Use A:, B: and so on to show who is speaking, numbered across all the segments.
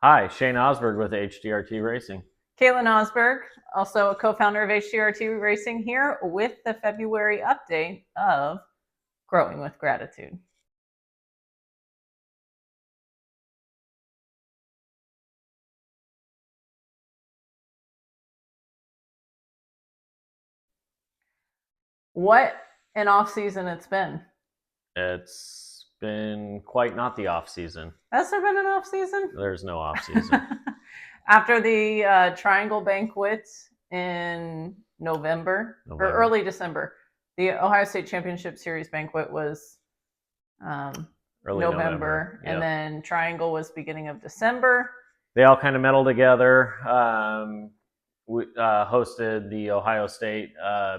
A: Hi, Shane Osberg with HDRT Racing.
B: Caitlin Osberg, also a co-founder of HDRT Racing, here with the February update of Growing with Gratitude. What an off season it's been.
A: It's been quite not the off season.
B: Has there been an off season?
A: There's no off season.
B: After the Triangle Banquet in November or early December, the Ohio State Championship Series banquet was
A: Early
B: November, and then Triangle was beginning of December.
A: They all kind of melded together. We hosted the Ohio State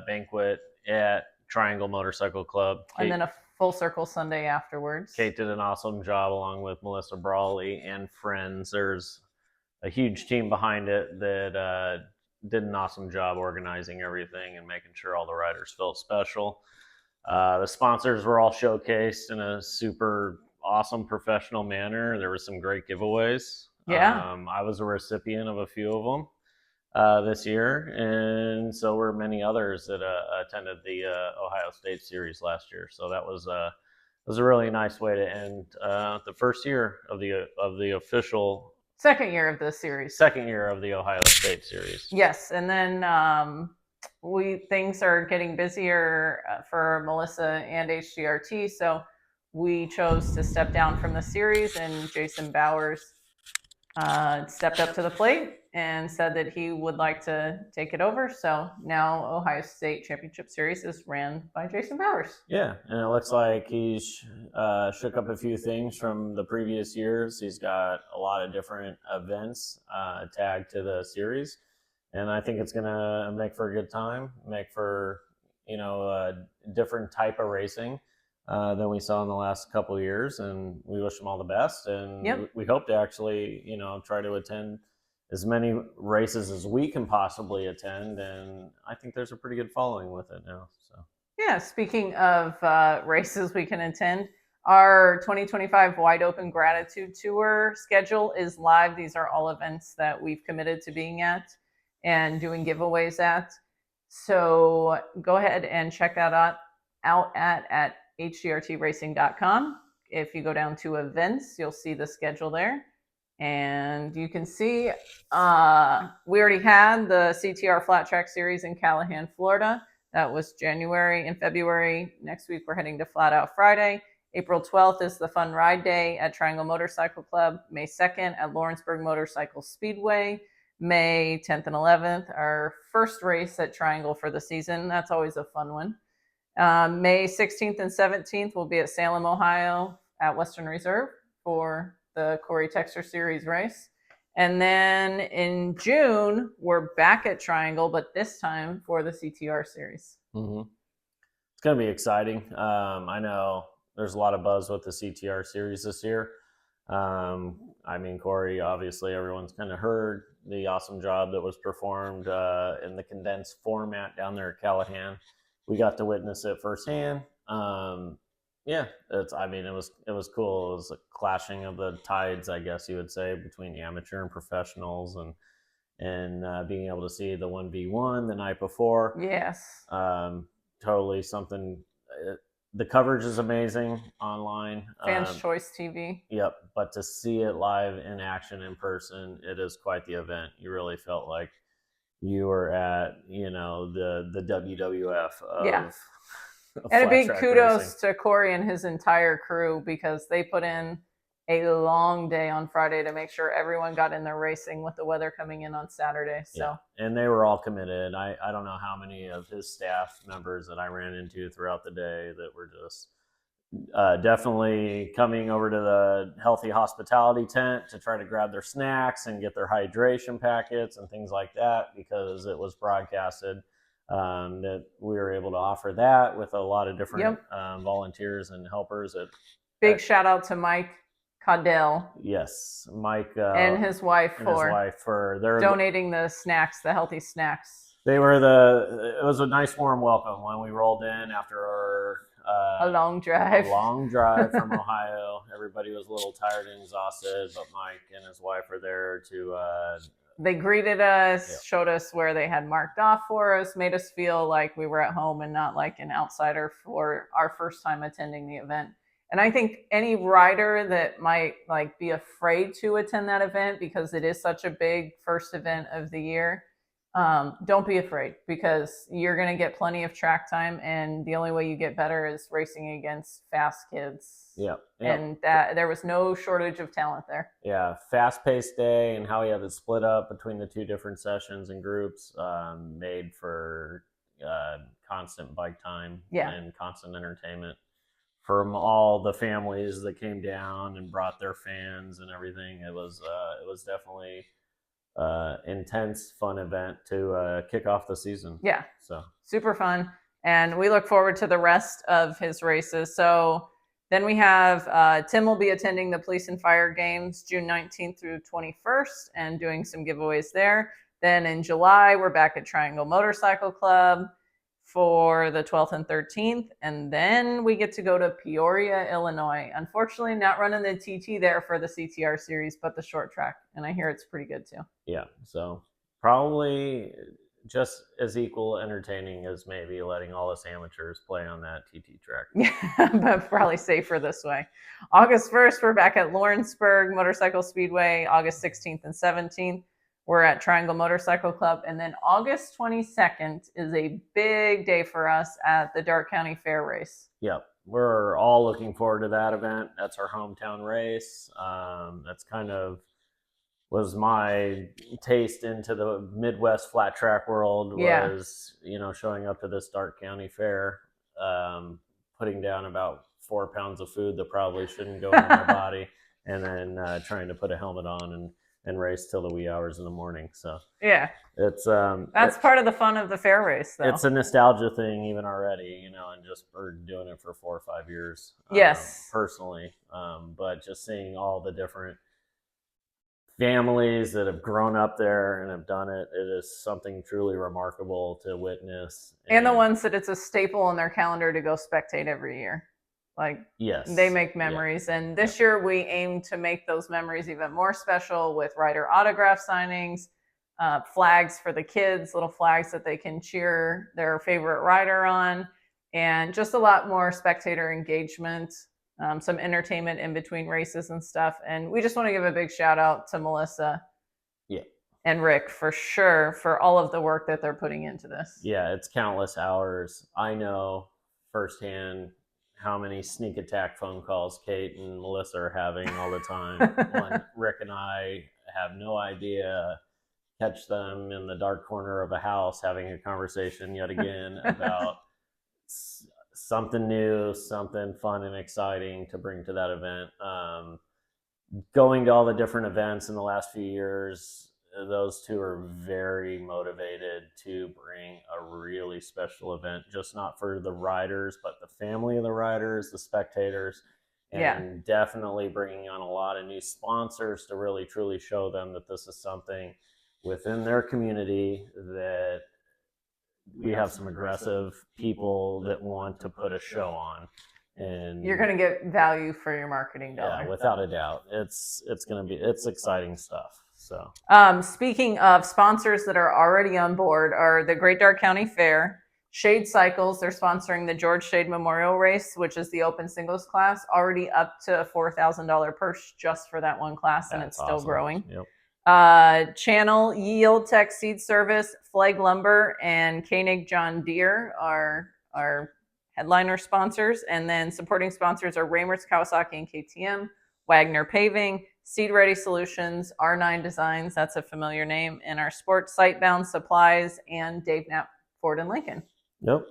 A: banquet at Triangle Motorcycle Club.
B: And then a full circle Sunday afterwards.
A: Kate did an awesome job along with Melissa Brawley and friends. There's a huge team behind it that did an awesome job organizing everything and making sure all the riders felt special. The sponsors were all showcased in a super awesome professional manner. There were some great giveaways.
B: Yeah.
A: I was a recipient of a few of them this year, and so were many others that attended the Ohio State Series last year. So that was a really nice way to end the first year of the official
B: second year of the series.
A: Second year of the Ohio State Series.
B: Yes, and then things are getting busier for Melissa and HDRT, so we chose to step down from the series, and Jason Bowers stepped up to the plate and said that he would like to take it over. So now Ohio State Championship Series is ran by Jason Bowers.
A: Yeah, and it looks like he's shook up a few things from the previous years. He's got a lot of different events tagged to the series, and I think it's going to make for a good time, make for a different type of racing than we saw in the last couple of years, and we wish them all the best. And we hope to actually, try to attend as many races as we can possibly attend. And I think there's a pretty good following with it now. So
B: yeah, speaking of races we can attend, our 2025 Wide Open Gratitude Tour schedule is live. These are all events that we've committed to being at and doing giveaways at. So go ahead and check that out at hdrtracing.com. If you go down to events, you'll see the schedule there. And you can see we already had the CTR Flat Track Series in Callahan, Florida. That was January and February. Next week, we're heading to Flat Out Friday. April 12th is the Fun Ride Day at Triangle Motorcycle Club. May 2nd at Lawrenceburg Motorcycle Speedway. May 10th and 11th, our first race at Triangle for the season. That's always a fun one. May 16th and 17th will be at Salem, Ohio at Western Reserve for the Corey Texter Series race. And then in June, we're back at Triangle, but this time for the CTR Series.
A: Mm-hmm. It's going to be exciting. I know there's a lot of buzz with the CTR Series this year. Corey, obviously everyone's kind of heard the awesome job that was performed in the condensed format down there at Callahan. We got to witness it firsthand. It was cool. It was a clashing of the tides, I guess you would say, between amateur and professionals, and being able to see the 1v1 the night before.
B: Yes.
A: Totally something. The coverage is amazing online.
B: Fans Choice TV.
A: Yep. But to see it live in action in person, it is quite the event. You really felt like you were at, the WWF of
B: and a big kudos racing to Corey and his entire crew, because they put in a long day on Friday to make sure everyone got in there racing with the weather coming in on Saturday. So
A: and they were all committed. I don't know how many of his staff members that I ran into throughout the day that were just definitely coming over to the healthy hospitality tent to try to grab their snacks and get their hydration packets and things like that, because it was broadcasted that we were able to offer that with a lot of different volunteers and helpers.
B: Big shout out to Mike Caudell.
A: Yes, Mike
B: and his wife
A: for their
B: donating the snacks, the healthy snacks.
A: It was a nice warm welcome when we rolled in after our
B: a long drive.
A: A long drive from Ohio. Everybody was a little tired and exhausted, but Mike and his wife were there to.
B: They greeted us, showed us where they had marked off for us, made us feel like we were at home and not like an outsider for our first time attending the event. And I think any rider that might like be afraid to attend that event because it is such a big first event of the year, don't be afraid, because you're going to get plenty of track time, and the only way you get better is racing against fast kids.
A: Yeah.
B: And that there was no shortage of talent there.
A: Yeah, fast-paced day, and how we have it split up between the two different sessions and groups made for constant bike time and constant entertainment from all the families that came down and brought their fans and everything. It was definitely intense, fun event to kick off the season.
B: Yeah,
A: so
B: super fun, and we look forward to the rest of his races. So then we have Tim will be attending the Police and Fire Games June 19th through 21st and doing some giveaways there. Then in July, we're back at Triangle Motorcycle Club for the 12th and 13th. And then we get to go to Peoria, Illinois. Unfortunately, not running the TT there for the CTR series, but the short track. And I hear it's pretty good too.
A: Yeah, so probably just as equal entertaining as maybe letting all us amateurs play on that TT track.
B: Yeah, but probably safer this way. August 1st, we're back at Lawrenceburg Motorcycle Speedway. August 16th and 17th, we're at Triangle Motorcycle Club. And then August 22nd is a big day for us at the Darke County Fair race.
A: Yep. We're all looking forward to that event. That's our hometown race. That's kind of was my taste into the Midwest flat track world was, showing up to this Darke County Fair, putting down about 4 pounds of food that probably shouldn't go in my body, and then trying to put a helmet on and race till the wee hours in the morning. So
B: yeah,
A: it's
B: that's part of the fun of the fair race, though.
A: It's a nostalgia thing even already, and just for doing it for 4 or 5 years.
B: Yes,
A: personally, but just seeing all the different families that have grown up there and have done it, it is something truly remarkable to witness.
B: And the ones that it's a staple on their calendar to go spectate every year. Like,
A: yes,
B: they make memories. Yeah. And this year we aim to make those memories even more special with rider autograph signings, flags for the kids, little flags that they can cheer their favorite rider on, and just a lot more spectator engagement. Some entertainment in between races and stuff. And we just want to give a big shout out to Melissa and Rick for sure for all of the work that they're putting into this.
A: Yeah, it's countless hours. I know firsthand how many sneak attack phone calls Kate and Melissa are having all the time. When Rick and I have no idea, catch them in the dark corner of a house having a conversation yet again about something new, something fun and exciting to bring to that event. Going to all the different events in the last few years, those two are very motivated to bring a really special event, just not for the riders, but the family of the riders, the spectators, and definitely bringing on a lot of new sponsors to really truly show them that this is something within their community, that we have some aggressive people that want to put a show on, and
B: you're going to get value for your marketing dollar.
A: Yeah, without a doubt. It's exciting stuff. So,
B: speaking of sponsors that are already on board are the Great Darke County Fair, Shade Cycles. They're sponsoring the George Shade Memorial Race, which is the open singles class, already up to a $4,000 purse just for that one class, and it's still awesome. Growing.
A: Yep.
B: Channel, Yield Tech Seed Service, Flag Lumber, and Koenig John Deere are headliner sponsors. And then supporting sponsors are Reimers, Kawasaki, and KTM, Wagner Paving, Seed Ready Solutions, R9 Designs, that's a familiar name, and our Sports Sightbound Supplies, and Dave Knapp Ford and Lincoln.
A: Yep.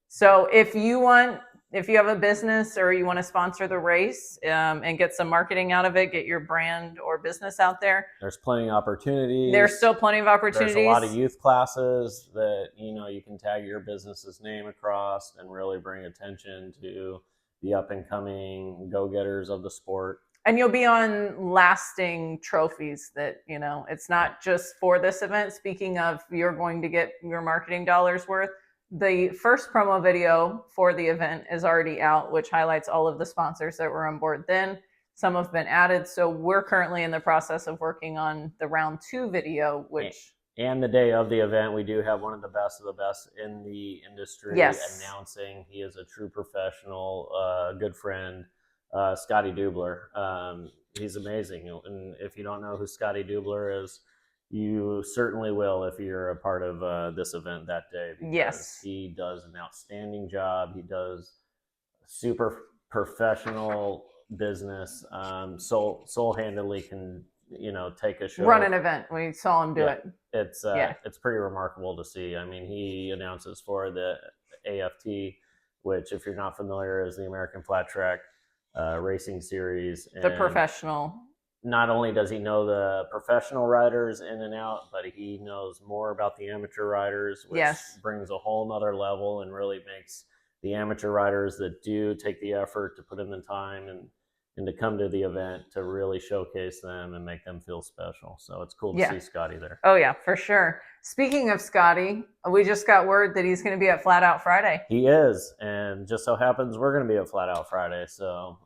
B: So if you have a business or you want to sponsor the race and get some marketing out of it, get your brand or business out there,
A: there's plenty of opportunities.
B: There's still plenty of opportunities.
A: There's a lot of youth classes that, you can tag your business's name across and really bring attention to the up and coming go-getters of the sport.
B: And you'll be on lasting trophies that, it's not just for this event. Speaking of, you're going to get your marketing dollars worth. the first promo video for the event is already out, which highlights all of the sponsors that were on board then. Some have been added. So we're currently in the process of working on the round 2 video, which...
A: And the day of the event, we do have one of the best in the industry announcing. He is a true professional, good friend, Scotty Dubler. He's amazing. And if you don't know who Scotty Dubler is, you certainly will if you're a part of this event that day. Because he does an outstanding job. He does super professional business. Soul-handedly can, take a show.
B: Run an event. We saw him do it.
A: It's pretty remarkable to see. I mean, he announces for the AFT, which, if you're not familiar, is the American Flat Track Racing Series.
B: The professional.
A: Not only does he know the professional riders in and out, but he knows more about the amateur riders, which brings a whole nother level and really makes the amateur riders that do take the effort to put in the time and to come to the event to really showcase them and make them feel special. So it's cool to see Scotty there.
B: Oh, yeah, for sure. Speaking of Scotty, we just got word that he's going to be at Flat Out Friday.
A: He is, and just so happens we're going to be at Flat Out Friday. So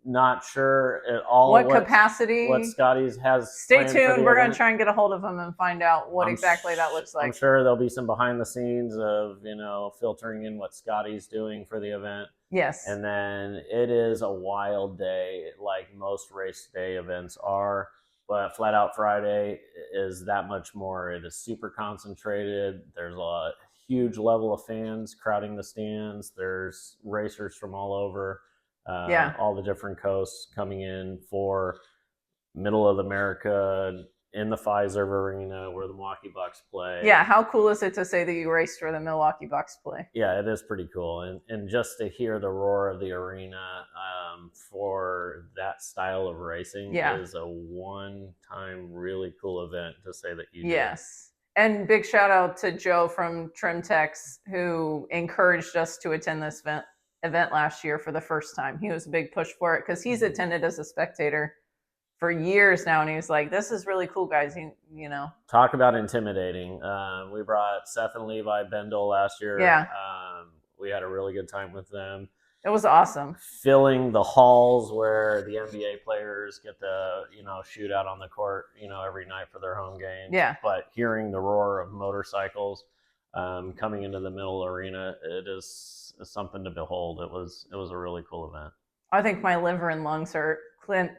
A: not sure at all
B: what capacity.
A: What Scotty's has.
B: Stay tuned. We're going to try and get a hold of him and find out what exactly that looks like.
A: I'm sure there'll be some behind the scenes of, filtering in what Scotty's doing for the event.
B: Yes.
A: And then it is a wild day, like most race day events are. But Flat Out Friday is that much more. It is super concentrated. There's a huge level of fans crowding the stands. There's racers from all over, all the different coasts coming in for middle of America in the Fiserv Arena where the Milwaukee Bucks play.
B: Yeah, how cool is it to say that you raced where the Milwaukee Bucks play?
A: Yeah, it is pretty cool. And just to hear the roar of the arena for that style of racing is a one-time really cool event to say that you did.
B: Yes. And big shout out to Joe from Trimtex, who encouraged us to attend this event last year for the first time. He was a big push for it because he's attended as a spectator for years now, and he was like, "This is really cool, guys."
A: Talk about intimidating. We brought Seth and Levi Bendel last year.
B: Yeah.
A: We had a really good time with them.
B: It was awesome.
A: Filling the halls where the NBA players get to, shoot out on the court, every night for their home games.
B: Yeah.
A: But hearing the roar of motorcycles coming into the middle arena, it is something to behold. It was a really cool event.
B: I think my liver and lungs are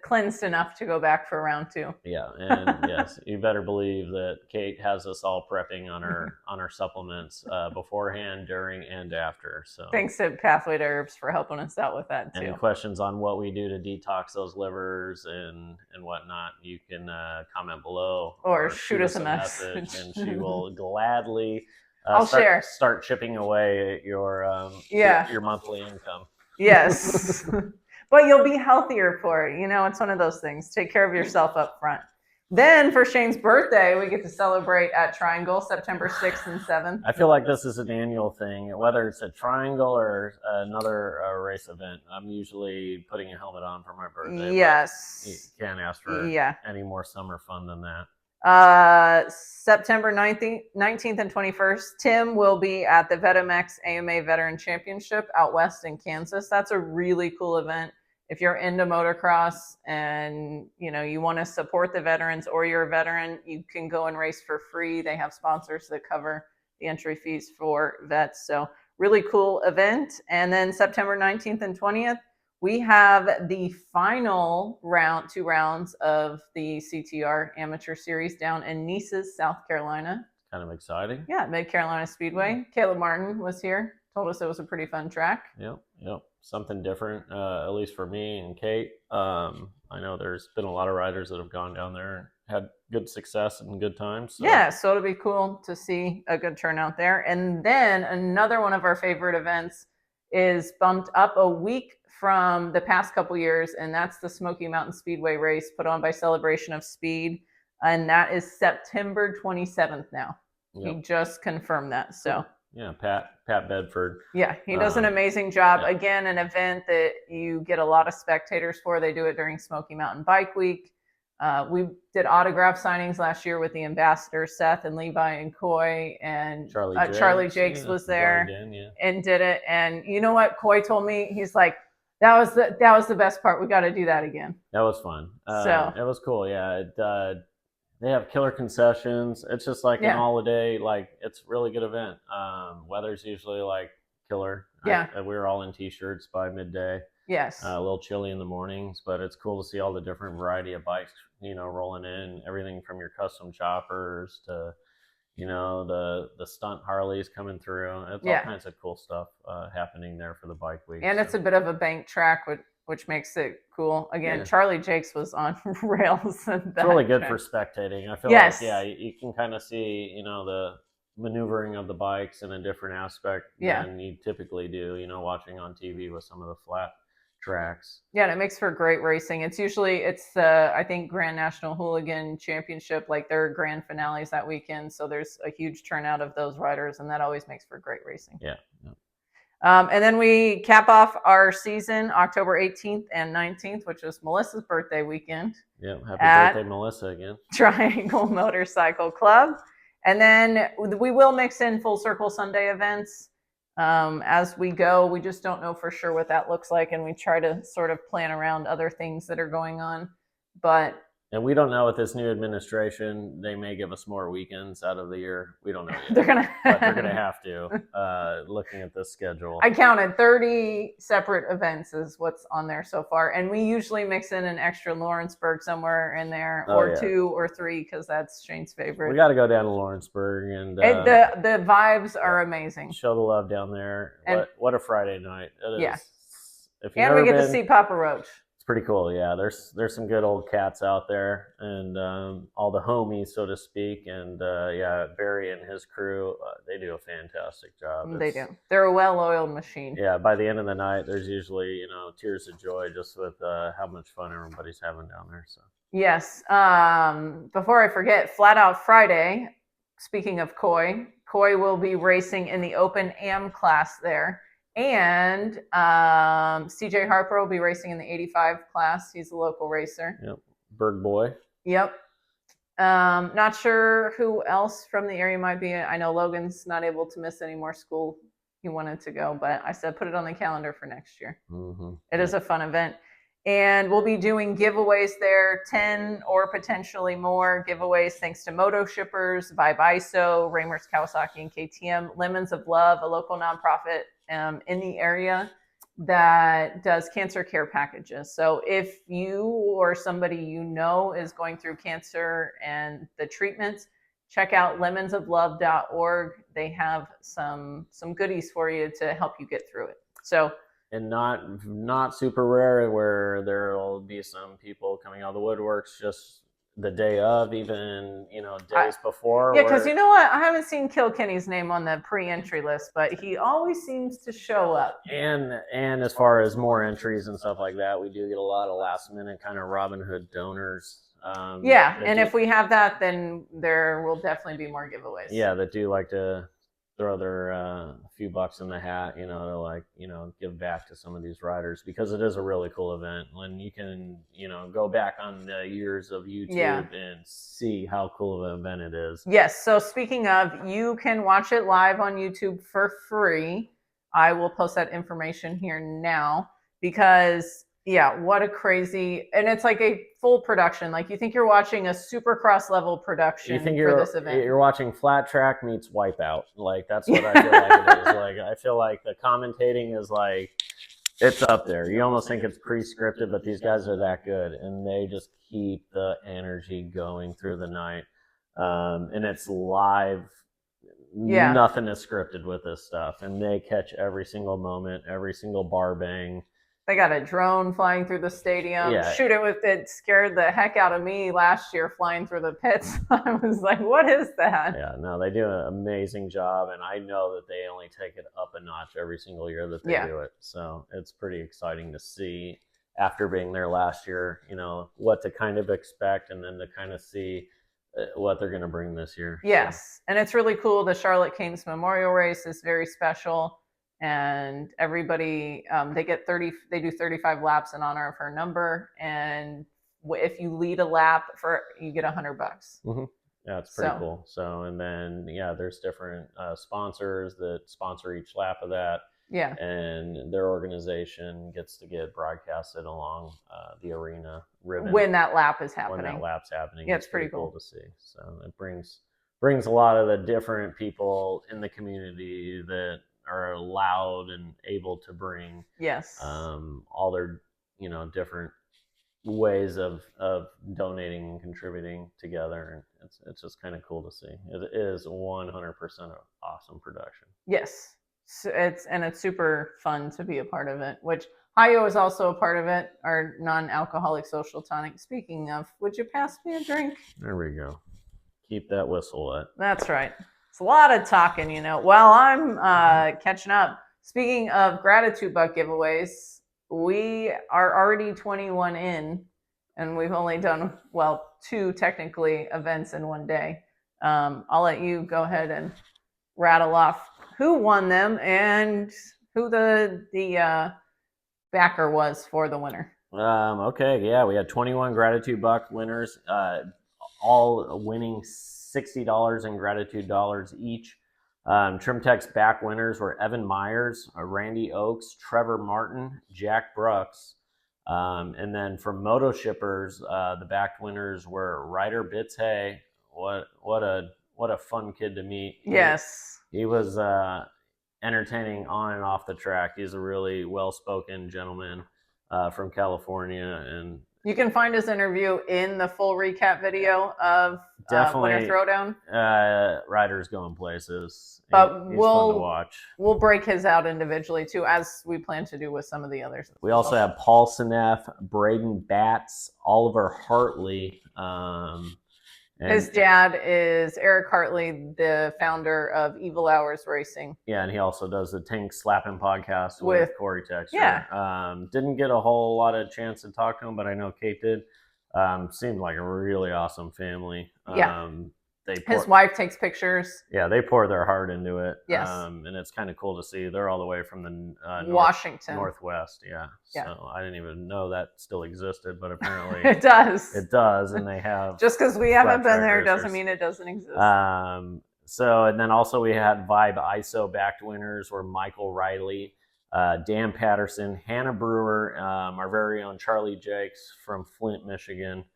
B: cleansed enough to go back for round 2.
A: Yeah, and yes, you better believe that Kate has us all prepping on her supplements beforehand, during, and after. So
B: thanks to Pathway to Herbs for helping us out with that too.
A: Any questions on what we do to detox those livers and whatnot, you can comment below
B: or shoot us a message,
A: and she will gladly start chipping away at your monthly income.
B: Yes. But you'll be healthier for it. It's one of those things. Take care of yourself up front. Then for Shane's birthday, we get to celebrate at Triangle September 6th and 7th.
A: I feel like this is an annual thing. Whether it's a Triangle or another race event, I'm usually putting a helmet on for my birthday.
B: Yes.
A: You can't ask for any more summer fun than that.
B: September 19th and 21st, Tim will be at the Vetamex AMA Veteran Championship out west in Kansas. That's a really cool event. If you're into motocross and you want to support the veterans or you're a veteran, you can go and race for free. They have sponsors that cover the entry fees for vets. So really cool event. And then September 19th and 20th, we have the final 2 rounds of the CTR Amateur Series down in Nices, South Carolina.
A: Kind of exciting.
B: Yeah, Mid-Carolina Speedway. Caleb Martin was here. Told us it was a pretty fun track.
A: Yep. Something different, at least for me and Kate. I know there's been a lot of riders that have gone down there and had good success and good times. So.
B: Yeah, so it'll be cool to see a good turnout there. And then another one of our favorite events is bumped up a week from the past couple years, and that's the Smoky Mountain Speedway race put on by Celebration of Speed. And that is September 27th now. Yep. He just confirmed that. So.
A: Yeah, Pat Bedford.
B: Yeah, he does an amazing job. Yeah. Again, an event that you get a lot of spectators for. They do it during Smoky Mountain Bike Week. We did autograph signings last year with the ambassadors, Seth and Levi and Coy, and Charlie Jakes was there and did it. And you know what Coy told me? He's like, that was the best part. We got to do that again.
A: That was fun.
B: So
A: it was cool. Yeah, they have killer concessions. It's just like an all day. Like it's a really good event. Weather's usually like killer.
B: Yeah,
A: we were all in t-shirts by midday.
B: Yes.
A: A little chilly in the mornings, but it's cool to see all the different variety of bikes, rolling in. Everything from your custom choppers to, the stunt Harleys coming through. It's all kinds of cool stuff happening there for the bike week.
B: And it's a bit of a bank track, which makes it cool. Again, Charlie Jakes was on rails. It's
A: really good for spectating. I feel like, you can kind of see, the maneuvering of the bikes in a different aspect than you typically do, watching on TV with some of the flat tracks.
B: Yeah, and it makes for great racing. It's the I think Grand National Hooligan Championship, like their grand finales that weekend. So there's a huge turnout of those riders, and that always makes for great racing.
A: Yeah.
B: And then we cap off our season October 18th and 19th, which was Melissa's birthday weekend.
A: Yeah, happy birthday, Melissa, again.
B: Triangle Motorcycle Club. And then we will mix in Full Circle Sunday events as we go. We just don't know for sure what that looks like, and we try to sort of plan around other things that are going on.
A: And we don't know with this new administration, they may give us more weekends out of the year. We don't know yet. But they're gonna have to, looking at this schedule.
B: I counted 30 separate events is what's on there so far. And we usually mix in an extra Lawrenceburg somewhere in there, or 2 or 3, because that's Shane's favorite.
A: We got to go down to Lawrenceburg. And
B: the vibes are amazing.
A: Show the love down there. And what a Friday night. It is.
B: Yeah. And we get to see Papa Roach.
A: Pretty cool. Yeah, there's some good old cats out there, and all the homies, so to speak. And Barry and his crew, they do a fantastic job.
B: They do. They're a well-oiled machine.
A: Yeah, by the end of the night, there's usually tears of joy just with how much fun everybody's having down there. So
B: yes. Before I forget, Flat Out Friday. Speaking of Coy will be racing in the Open Am class there. And CJ Harper will be racing in the 85 class. He's a local racer.
A: Yep. Berg boy.
B: Yep. Not sure who else from the area might be. I know Logan's not able to miss any more school. He wanted to go, but I said put it on the calendar for next year.
A: Mm-hmm.
B: It is a fun event. And we'll be doing giveaways there, 10 or potentially more giveaways thanks to Moto Shippers, Vibe ISO, Ramers Kawasaki, and KTM. Lemons of Love, a local nonprofit in the area that does cancer care packages. So if you or somebody is going through cancer and the treatments, check out lemonsoflove.org. They have some goodies for you to help you get through it. So.
A: And not super rare where there will be some people coming out of the woodworks just the day of, even days before.
B: Yeah, because you know what? I haven't seen Kilkenny's name on the pre-entry list, but he always seems to show up.
A: And as far as more entries and stuff like that, we do get a lot of last minute kind of Robin Hood donors.
B: And if we have that, then there will definitely be more giveaways.
A: Yeah, that do like to throw their few bucks in the hat, to give back to some of these riders, because it is a really cool event. When you can, go back on the years of YouTube and see how cool of an event it is.
B: Yes. So speaking of, you can watch it live on YouTube for free. I will post that information here now because what a crazy, and it's like a full production. Like you think you're watching a Supercross level production for this event.
A: You're watching Flat Track meets Wipeout. Like that's what I feel like it is. Like I feel like the commentating is like, it's up there. You almost think it's pre-scripted, but these guys are that good, and they just keep the energy going through the night. And it's live. Yeah. Nothing is scripted with this stuff, and they catch every single moment, every single bar bang.
B: They got a drone flying through the stadium. Yeah. Shoot it with it scared the heck out of me last year flying through the pits. I was like, what is that?
A: Yeah, no, they do an amazing job, and I know that they only take it up a notch every single year that they do it. So it's pretty exciting to see after being there last year, what to kind of expect, and then to kind of see what they're going to bring this year.
B: Yes, and it's really cool. The Charlotte Kings Memorial Race is very special. And everybody, they do 35 laps in honor of her number. And if you lead a lap you get $100.
A: Mm-hmm. Yeah, it's pretty cool. So, and then there's different sponsors that sponsor each lap of that.
B: Yeah.
A: And their organization gets to get broadcasted along the arena ribbon
B: when that lap is happening.
A: When that lap's happening.
B: Yeah, it's pretty cool
A: to see. So it brings a lot of the different people in the community that are allowed and able to bring all their different ways of donating and contributing together, and it's just kind of cool to see. It is 100% an awesome production.
B: Yes. So it's super fun to be a part of it, which Howie is also a part of it, our non-alcoholic social tonic. Speaking of, would you pass me a drink?
A: There we go. Keep that whistle wet.
B: That's right. It's a lot of talking, while I'm catching up. Speaking of gratitude buck giveaways, we are already 21 in, and we've only done 2 technically events in one day. I'll let you go ahead and rattle off who won them and who the backer was for the winner.
A: Okay, yeah, we had 21 gratitude buck winners, all winning $60 in gratitude dollars each. Trimtech's back winners were Evan Myers, Randy Oakes, Trevor Martin, Jack Brooks. And then for Moto Shippers, the backed winners were Ryder Bitts Hay. What a fun kid to meet.
B: Yes.
A: He was entertaining on and off the track. He's a really well-spoken gentleman from California, and
B: you can find his interview in the full recap video of Winter Throwdown.
A: Ryder's going places.
B: But
A: he's fun to watch.
B: We'll break his out individually too, as we plan to do with some of the others.
A: We also have Paul Seneff, Braden Batts, Oliver Hartley.
B: His dad is Eric Hartley, the founder of Evil Hours Racing.
A: Yeah, and he also does the Tank Slapping podcast with Corey Texter.
B: Yeah.
A: Didn't get a whole lot of chance to talk to him, but I know Kate did. Seemed like a really awesome family.
B: His wife takes pictures.
A: Yeah, they pour their heart into it.
B: Yes.
A: And it's kind of cool to see. They're all the way from the
B: Washington.
A: Northwest, yeah. So I didn't even know that still existed, but apparently
B: it does.
A: It does, and they have.
B: Just because we haven't been there doesn't mean it doesn't exist.
A: So, and then also we had Vibe ISO backed winners were Michael Riley, Dan Patterson, Hannah Brewer, our very own Charlie Jakes from Flint, Michigan.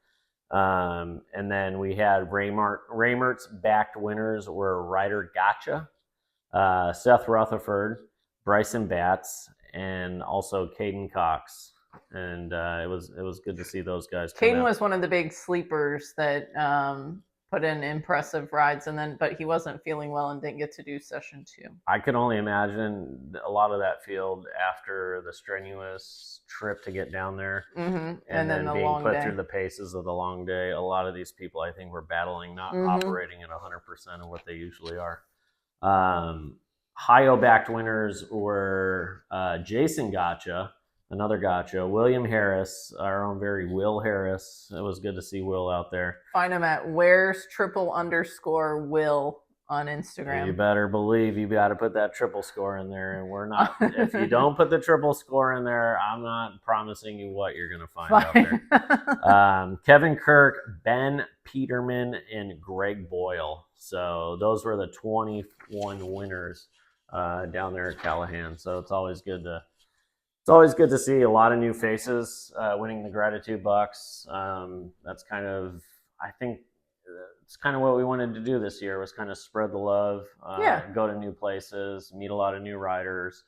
A: And then we had Raymert's backed winners were Ryder Gotcha, Seth Rutherford, Bryson Batts, and also Caden Cox. And it was good to see those guys.
B: Caden was one of the big sleepers that put in impressive rides, but he wasn't feeling well and didn't get to do session 2.
A: I can only imagine a lot of that field after the strenuous trip to get down there,
B: and
A: then
B: the
A: being
B: long
A: put
B: day.
A: through the paces of the long day. A lot of these people, I think, were battling, not operating at 100% of what they usually are. Hio backed winners were Jason Gotcha, another Gotcha, William Harris, our own very Will Harris. It was good to see Will out there.
B: Find him at where's_Will on Instagram.
A: You better believe you got to put that triple score in there, and we're not. If you don't put the triple score in there, I'm not promising you what you're going to find out there. Kevin Kirk, Ben Peterman, and Greg Boyle. So those were the 21 winners down there at Callahan. So it's always good to see a lot of new faces winning the Gratitude Bucks. That's kind of, I think, it's kind of what we wanted to do this year, was kind of spread the love, go to new places, meet a lot of new riders,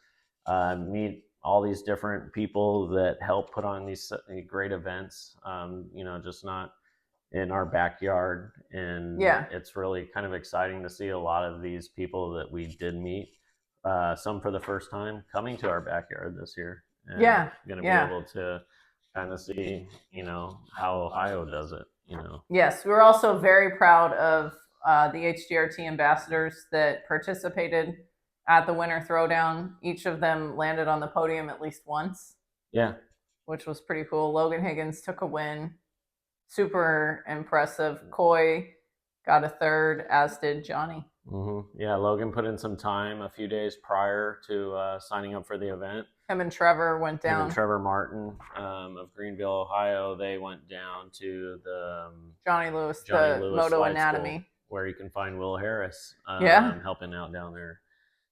A: meet all these different people that help put on these great events, just not in our backyard. And it's really kind of exciting to see a lot of these people that we did meet, some for the first time, coming to our backyard this year. And going to be able to kind of see, how Ohio does it.
B: Yes, we're also very proud of the HDRT ambassadors that participated at the Winter Throwdown. Each of them landed on the podium at least once.
A: Yeah.
B: Which was pretty cool. Logan Higgins took a win. Super impressive. Coy got a third, as did Johnny.
A: Mm-hmm. Yeah, Logan put in some time a few days prior to signing up for the event.
B: Him and Trevor went
A: Him
B: down.
A: and Trevor Martin of Greenville, Ohio, they went down to the
B: Johnny Lewis,
A: Johnny
B: the
A: Lewis
B: Moto
A: Slide
B: Anatomy.
A: School, where you can find Will Harris helping out down there.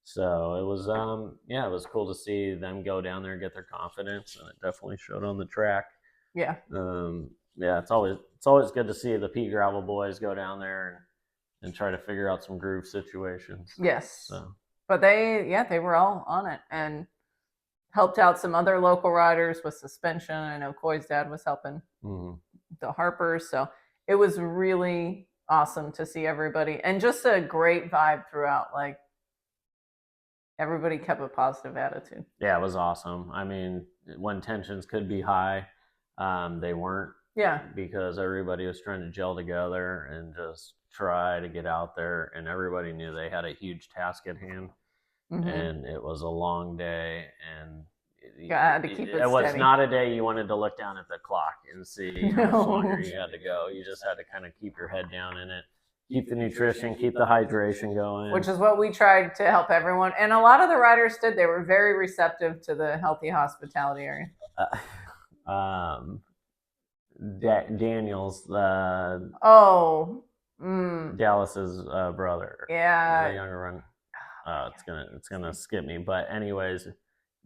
A: So it was it was cool to see them go down there and get their confidence, and it definitely showed on the track.
B: Yeah.
A: It's always good to see the Pete Gravel boys go down there and try to figure out some groove situations.
B: Yes.
A: So.
B: But they were all on it and helped out some other local riders with suspension. I know Coy's dad was helping the Harpers. So it was really awesome to see everybody, and just a great vibe throughout. Like, everybody kept a positive attitude.
A: Yeah, it was awesome. I mean, when tensions could be high, they weren't.
B: Yeah.
A: Because everybody was trying to gel together and just try to get out there, and everybody knew they had a huge task at hand, and it was a long day, and it was not a day you wanted to look down at the clock and see how much longer you had to go. You just had to kind of keep your head down in it, keep the nutrition, keep the hydration going.
B: Which is what we tried to help everyone. And a lot of the riders did. They were very receptive to the healthy hospitality area.
A: Daniels, Dallas's brother.
B: Yeah.
A: The younger one. It's gonna skip me. But anyways,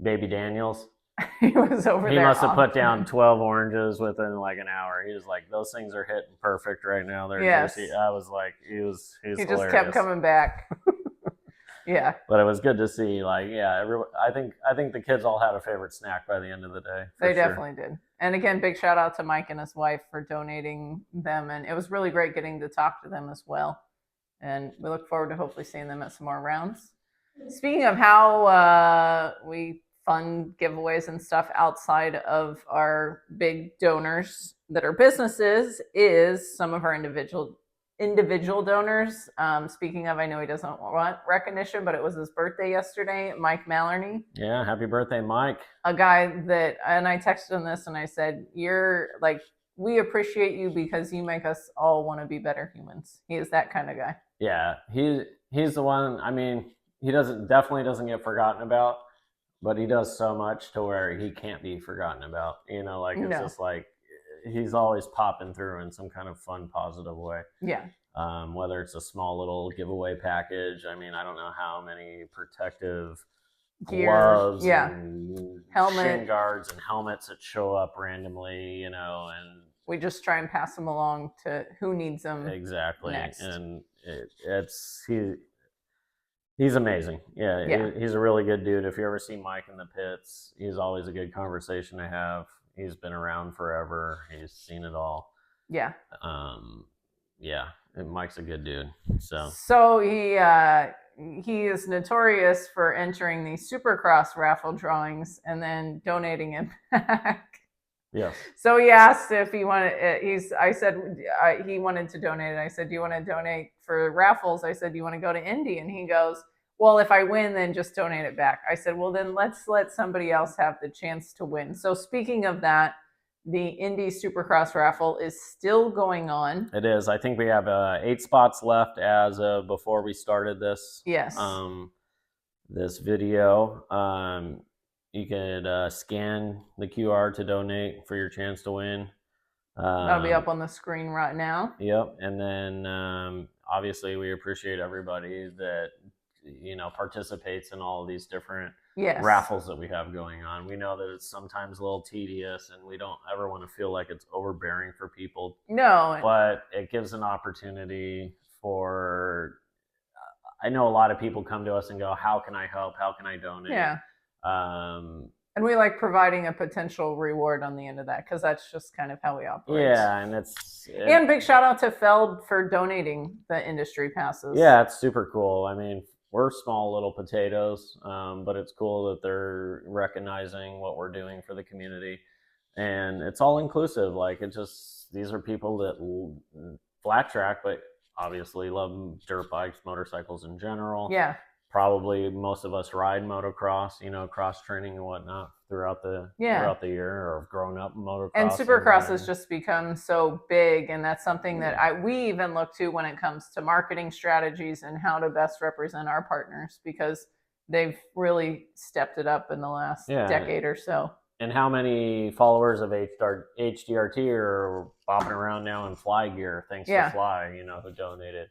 A: baby Daniels.
B: He was over there.
A: He must have put down 12 oranges within like an hour. He was like, those things are hitting perfect right now. They're juicy. I was like, he
B: just
A: hilarious.
B: Kept coming back. Yeah.
A: But it was good to see, like, I think the kids all had a favorite snack by the end of the day.
B: They definitely did. And again, big shout out to Mike and his wife for donating them. And it was really great getting to talk to them as well. And we look forward to hopefully seeing them at some more rounds. Speaking of how we fund giveaways and stuff outside of our big donors that are businesses, is some of our individual donors. Speaking of, I know he doesn't want recognition, but it was his birthday yesterday. Mike Mallarney.
A: Yeah, happy birthday, Mike.
B: A guy that, and I texted him this and I said, you're like, we appreciate you because you make us all want to be better humans. He is that kind of guy.
A: Yeah, he's the one. I mean, he definitely doesn't get forgotten about, but he does so much to where he can't be forgotten about. You know, like it's just like he's always popping through in some kind of fun, positive way.
B: Yeah.
A: Whether it's a small little giveaway package. I mean, I don't know how many protective gloves and shin guards and helmets that show up randomly, you know, and
B: we just try and pass them along to who needs them.
A: Exactly.
B: Next.
A: And he's amazing. Yeah. He's a really good dude. If you ever see Mike in the pits, he's always a good conversation to have. He's been around forever. He's seen it all.
B: Yeah.
A: And Mike's a good dude.
B: So he is notorious for entering these Supercross raffle drawings and then donating it back.
A: Yes.
B: So he asked if he wanted. I said he wanted to donate. And I said, "Do you want to donate for raffles?" I said, "Do you want to go to Indy?" And he goes, "Well, if I win, then just donate it back." I said, "Well, then let's let somebody else have the chance to win." So speaking of that, the Indy Supercross raffle is still going on.
A: It is. I think we have 8 spots left as of before we started this.
B: Yes.
A: This video. You could scan the QR to donate for your chance to win.
B: That'll be up on the screen right now.
A: Yep. And then obviously we appreciate everybody that participates in all of these different raffles that we have going on. We know that it's sometimes a little tedious, and we don't ever want to feel like it's overbearing for people.
B: No.
A: But it gives an opportunity for. I know a lot of people come to us and go, "How can I help? How can I donate?"
B: Yeah. And we like providing a potential reward on the end of that, because that's just kind of how we operate.
A: Yeah, and
B: big shout out to Feld for donating the industry passes.
A: Yeah, it's super cool. I mean, we're small little potatoes, but it's cool that they're recognizing what we're doing for the community, and it's all inclusive. Like these are people that flat track, but obviously love dirt bikes, motorcycles in general.
B: Yeah.
A: Probably most of us ride motocross, cross training and whatnot throughout the year, or grown up motocross.
B: And Supercross has just become so big, and that's something that we even look to when it comes to marketing strategies and how to best represent our partners, because they've really stepped it up in the last decade or so.
A: And how many followers of HDRT are bopping around now in fly gear? Thanks to Fly, who donated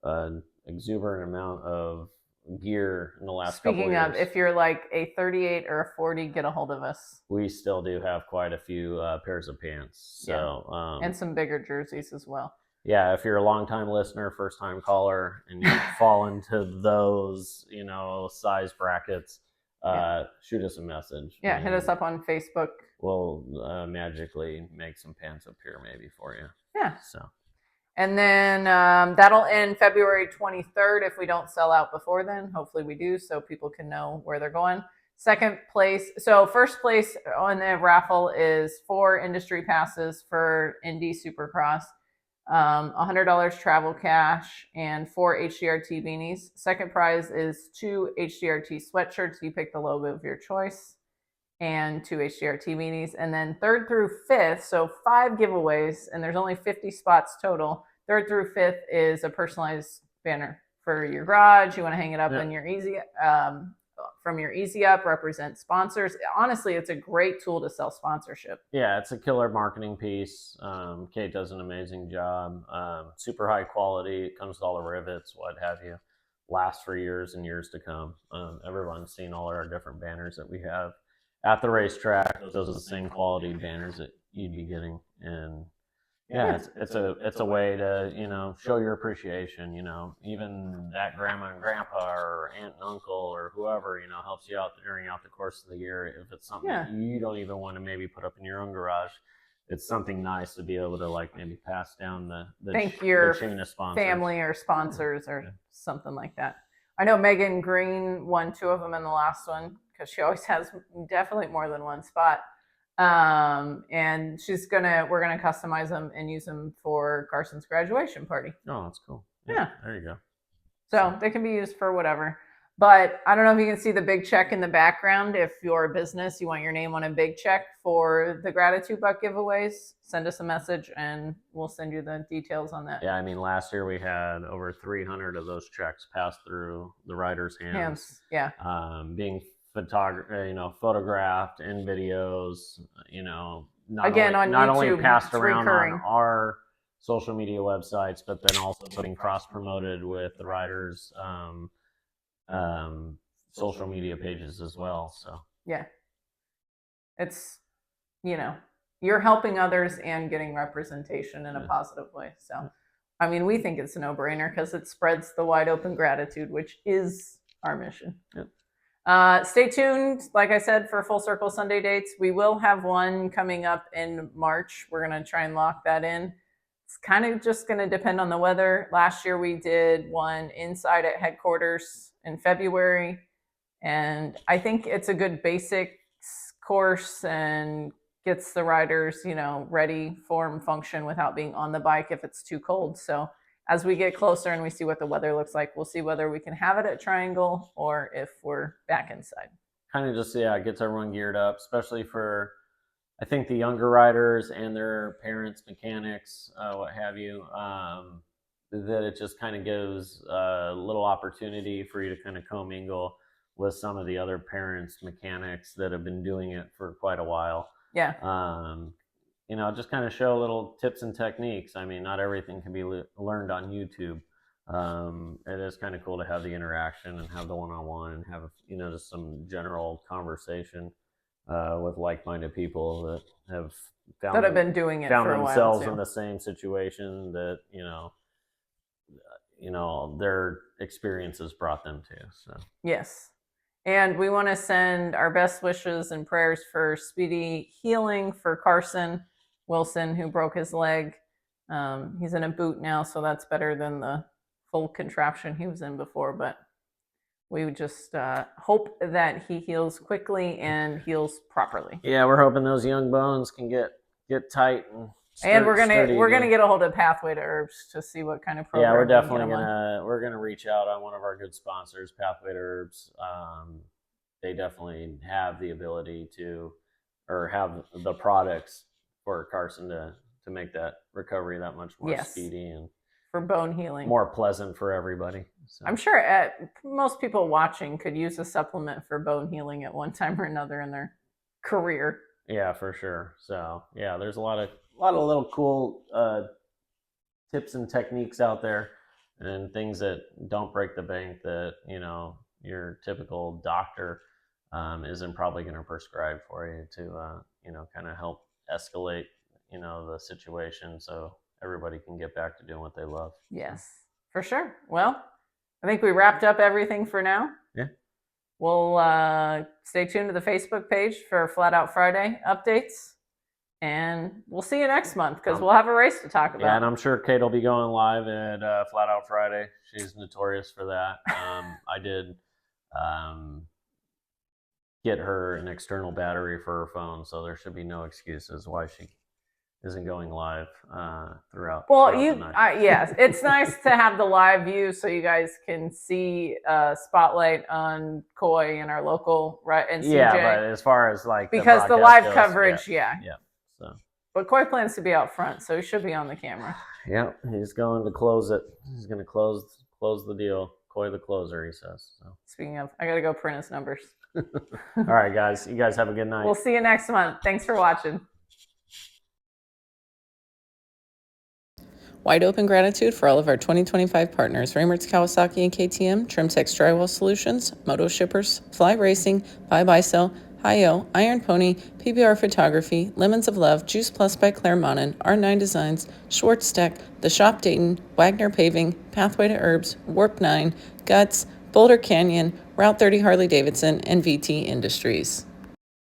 A: an exuberant amount of gear in the last couple of years.
B: Speaking of, if you're like a 38 or a 40, get a hold of us.
A: We still do have quite a few pairs of pants. So
B: and some bigger jerseys as well.
A: Yeah, if you're a long-time listener, first-time caller, and you fall into those, size brackets, shoot us a message.
B: Yeah, hit us up on Facebook.
A: We'll magically make some pants appear maybe for you.
B: Yeah.
A: So.
B: And then that'll end February 23rd if we don't sell out before then. Hopefully we do, so people can know where they're going. Second place, so first place on the raffle is 4 industry passes for Indy Supercross, $100 travel cash, and 4 HDRT beanies. Second prize is 2 HDRT sweatshirts. You pick the logo of your choice, and 2 HDRT beanies. And then third through fifth, so 5 giveaways, and there's only 50 spots total. Third through fifth is a personalized banner for your garage. You want to hang it up in your from your Easy Up, represent sponsors. Honestly, it's a great tool to sell sponsorship.
A: Yeah, it's a killer marketing piece. Kate does an amazing job. Super high quality. It comes with all the rivets, what have you. Lasts for years and years to come. Everyone's seen all our different banners that we have at the racetrack. Those are the same quality banners that you'd be getting. And it's a way to, show your appreciation, even that grandma and grandpa or aunt and uncle or whoever, helps you out during the course of the year. If it's something that you don't even want to maybe put up in your own garage, it's something nice to be able to maybe pass down the
B: Thank your
A: chain of sponsors.
B: Family or sponsors or something like that. I know Megan Green won 2 of them in the last one because she always has definitely more than one spot. And we're gonna customize them and use them for Carson's graduation party.
A: Oh, that's cool. Yeah. There you go.
B: So they can be used for whatever. But I don't know if you can see the big check in the background. If you're a business, you want your name on a big check for the Gratitude Buck giveaways, send us a message and we'll send you the details on that.
A: Yeah, I mean, last year we had over 300 of those checks pass through the riders' hands.
B: Yeah.
A: Being photographed in videos, not only passed around on our social media websites, but then also getting cross promoted with the riders' social media pages as well. So
B: it's you're helping others and getting representation in a positive way. So I mean, we think it's a no-brainer because it spreads the wide open gratitude, which is our mission. Stay tuned, like I said, for Full Circle Sunday dates. We will have one coming up in March. We're going to try and lock that in. It's kind of just going to depend on the weather. Last year we did one inside at headquarters in February, and I think it's a good basics course and gets the riders, ready, form, function without being on the bike if it's too cold. So as we get closer and we see what the weather looks like, we'll see whether we can have it at Triangle or if we're back inside.
A: Kind of just, gets everyone geared up, especially for, I think, the younger riders and their parents, mechanics, what have you, that it just kind of gives a little opportunity for you to kind of commingle with some of the other parents, mechanics that have been doing it for quite a while.
B: Yeah.
A: Just kind of show little tips and techniques. I mean, not everything can be learned on YouTube. It is kind of cool to have the interaction and have the one-on-one and have, just some general conversation with like-minded people that have
B: been doing it
A: found
B: for a while
A: themselves
B: too.
A: in the same situation that, their experiences brought them to. So
B: yes. And we want to send our best wishes and prayers for speedy healing for Carson Wilson, who broke his leg. He's in a boot now, so that's better than the full contraption he was in before. But we would just hope that he heals quickly and heals properly.
A: Yeah, we're hoping those young bones can get tight
B: and we're gonna get a hold of Pathway to Herbs to see what kind of program.
A: Yeah, we're definitely gonna reach out on one of our good sponsors, Pathway to Herbs. They definitely have the ability to, or have the products for Carson to make that recovery that much more speedy. And
B: for bone healing.
A: more pleasant for everybody. So.
B: I'm sure most people watching could use a supplement for bone healing at one time or another in their career.
A: Yeah, for sure. So yeah, there's a lot of little cool tips and techniques out there, and things that don't break the bank that your typical doctor isn't probably going to prescribe for you to kind of help escalate the situation so everybody can get back to doing what they love.
B: Yes, for sure. Well, I think we wrapped up everything for now.
A: Yeah.
B: We'll stay tuned to the Facebook page for Flat Out Friday updates. And we'll see you next month because we'll have a race to talk about.
A: Yeah, and I'm sure Kate will be going live at Flat Out Friday. She's notorious for that. I did get her an external battery for her phone, so there should be no excuses why she isn't going live throughout.
B: Well,
A: throughout
B: yes, it's nice to have the live view so you guys can see spotlight on Coy and our local and CJ.
A: Yeah, but as far as like
B: because the live coverage, yeah.
A: So.
B: But Coy plans to be out front, so he should be on the camera.
A: Yeah, he's going to close it. He's going to close the deal. Coy the closer, he says. So.
B: Speaking of, I got to go print his numbers.
A: All right, guys. You guys have a good night.
B: We'll see you next month. Thanks for watching. Wide open gratitude for all of our 2025 partners: Raymertz, Kawasaki, and KTM, Trimtex Drywall Solutions, Moto Shippers, Fly Racing, Buy Buy Sell, Hi-Yo, Iron Pony, PBR Photography, Lemons of Love, Juice Plus by Claire R9 Designs, Schwartz Tech, The Shop Dayton, Wagner Paving, Pathway to Herbs, Warp 9, Guts, Boulder Canyon, Route 30 Harley Davidson, and VT Industries.